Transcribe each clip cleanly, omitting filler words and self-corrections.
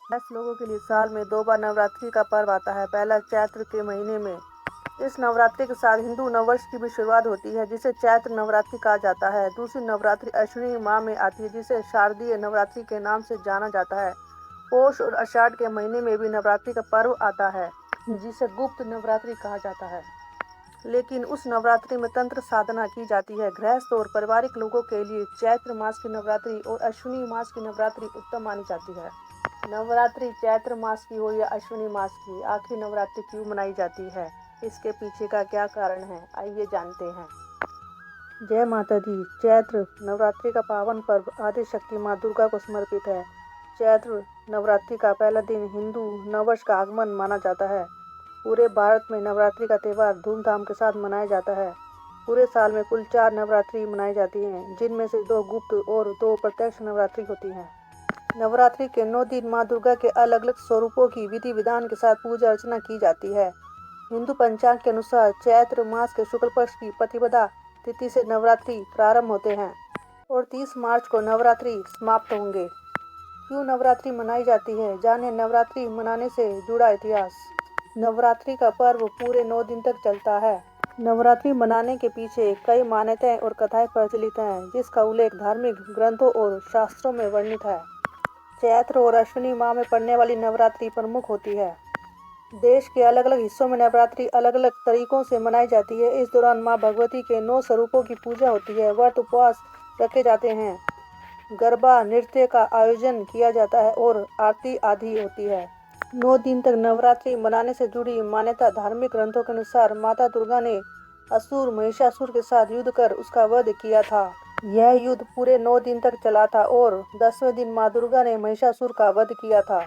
ऐसे लोगों के लिए साल में 2 बार नवरात्रि का पर्व आता है। पहला चैत्र के महीने में इस नवरात्रि के साथ हिंदू नववर्ष की भी शुरुआत होती है, जिसे चैत्र नवरात्रि कहा जाता है। दूसरी नवरात्रि अश्विनी माह में आती है, जिसे शारदीय नवरात्रि के नाम से जाना जाता है। पोष और आषाढ़ के महीने में भी नवरात्रि का पर्व आता है, जिसे गुप्त नवरात्रि कहा जाता है। लेकिन उस नवरात्रि में तंत्र साधना की जाती है। गृहस्थ और पारिवारिक लोगों के लिए चैत्र मास की नवरात्रि और अश्विनी मास की नवरात्रि उत्तम मानी जाती है। नवरात्रि चैत्र मास की हो या अश्विनी मास की, आखिरी नवरात्रि क्यों मनाई जाती है, इसके पीछे का क्या कारण है, आइए जानते हैं। जय माता दी। चैत्र नवरात्रि का पावन पर्व आदि शक्ति माँ दुर्गा को समर्पित है। चैत्र नवरात्रि का पहला दिन हिंदू नववर्ष का आगमन माना जाता है। पूरे भारत में नवरात्रि का त्यौहार धूमधाम के साथ मनाया जाता है। पूरे साल में कुल 4 नवरात्रि मनाई जाती हैं, जिनमें से 2 गुप्त और 2 प्रत्यक्ष नवरात्रि होती हैं। नवरात्रि के 9 दिन माँ दुर्गा के अलग अलग स्वरूपों की विधि विधान के साथ पूजा अर्चना की जाती है। हिंदू पंचांग के अनुसार चैत्र मास के शुक्ल पक्ष की प्रतिपदा तिथि से नवरात्रि प्रारंभ होते हैं और 30 मार्च को नवरात्रि समाप्त होंगे। क्यों नवरात्रि मनाई जाती है, जाने नवरात्रि मनाने से जुड़ा इतिहास। नवरात्रि का पर्व पूरे 9 दिन तक चलता है। नवरात्रि मनाने के पीछे कई मान्यताएं और कथाएं प्रचलित हैं, जिसका उल्लेख धार्मिक ग्रंथों और शास्त्रों में वर्णित है। चैत्र और अश्विनी माह में पड़ने वाली नवरात्रि प्रमुख होती है। देश के अलग अलग हिस्सों में नवरात्रि अलग अलग तरीकों से मनाई जाती है। इस दौरान माँ भगवती के 9 स्वरूपों की पूजा होती है, व्रत उपवास रखे जाते हैं, गरबा नृत्य का आयोजन किया जाता है और आरती आदि होती है। 9 दिन तक नवरात्रि मनाने से जुड़ी मान्यता। धार्मिक ग्रंथों के अनुसार माता दुर्गा ने असुर महिषासुर के साथ युद्ध कर उसका वध किया था। यह युद्ध पूरे 9 दिन तक चला था और 10वें दिन माँ दुर्गा ने महिषासुर का वध किया था।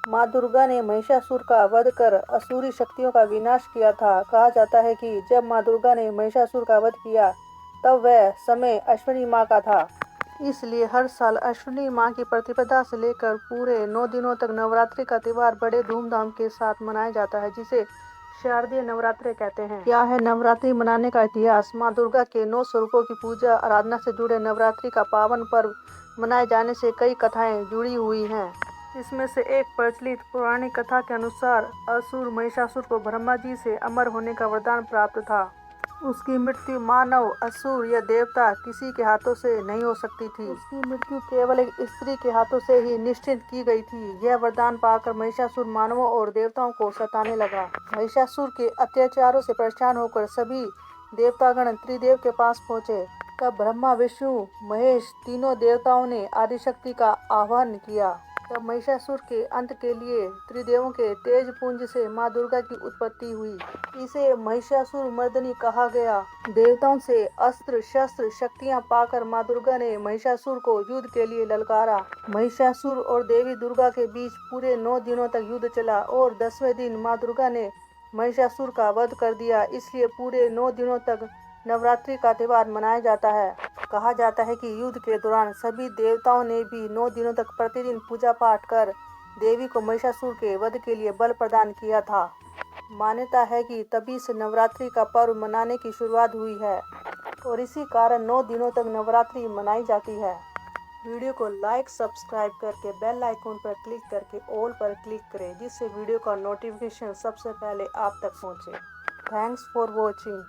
माँ दुर्गा ने महिषासुर का वध कर असुरी शक्तियों का विनाश किया था। कहा जाता है कि जब माँ दुर्गा ने महिषासुर का वध किया तब वह समय अश्विनी माह का था। इसलिए हर साल अश्विनी माह की प्रतिपदा से लेकर पूरे 9 दिनों तक नवरात्रि का त्यौहार बड़े धूमधाम के साथ मनाया जाता है, जिसे शारदीय नवरात्रि कहते हैं। क्या है नवरात्रि मनाने का इतिहास। माँ दुर्गा के 9 स्वरूपों की पूजा आराधना से जुड़े नवरात्रि का पावन पर्व मनाए जाने से कई कथाएं जुड़ी हुई हैं। इसमें से एक प्रचलित पौराणिक कथा के अनुसार असुर महिषासुर को ब्रह्मा जी से अमर होने का वरदान प्राप्त था। उसकी मृत्यु मानव, असुर या देवता किसी के हाथों से नहीं हो सकती थी। उसकी मृत्यु केवल एक स्त्री के हाथों से ही निश्चित की गई थी। यह वरदान पाकर महिषासुर मानवों और देवताओं को सताने लगा। महिषासुर के अत्याचारों से परेशान होकर सभी देवतागण त्रिदेव के पास पहुँचे। तब ब्रह्मा, विष्णु, महेश तीनों देवताओं ने आदिशक्ति का आह्वान किया। तब महिषासुर के अंत के लिए त्रिदेवों के तेज पुंज से माँ दुर्गा की उत्पत्ति हुई। इसे महिषासुर मर्दनी कहा गया। देवताओं से अस्त्र शस्त्र शक्तियाँ पाकर माँ दुर्गा ने महिषासुर को युद्ध के लिए ललकारा। महिषासुर और देवी दुर्गा के बीच पूरे 9 दिनों तक युद्ध चला और 10वें दिन माँ दुर्गा ने महिषासुर का वध कर दिया। इसलिए पूरे 9 दिनों तक नवरात्रि का त्यौहार मनाया जाता है। कहा जाता है कि युद्ध के दौरान सभी देवताओं ने भी 9 दिनों तक प्रतिदिन पूजा पाठ कर देवी को महिषासुर के वध के लिए बल प्रदान किया था। मान्यता है कि तभी से नवरात्रि का पर्व मनाने की शुरुआत हुई है और इसी कारण 9 दिनों तक नवरात्रि मनाई जाती है। वीडियो को लाइक सब्सक्राइब करके बेल आइकन पर क्लिक करके ऑल पर क्लिक करें, जिससे वीडियो का नोटिफिकेशन सबसे पहले आप तक पहुंचे। Thanks for watching.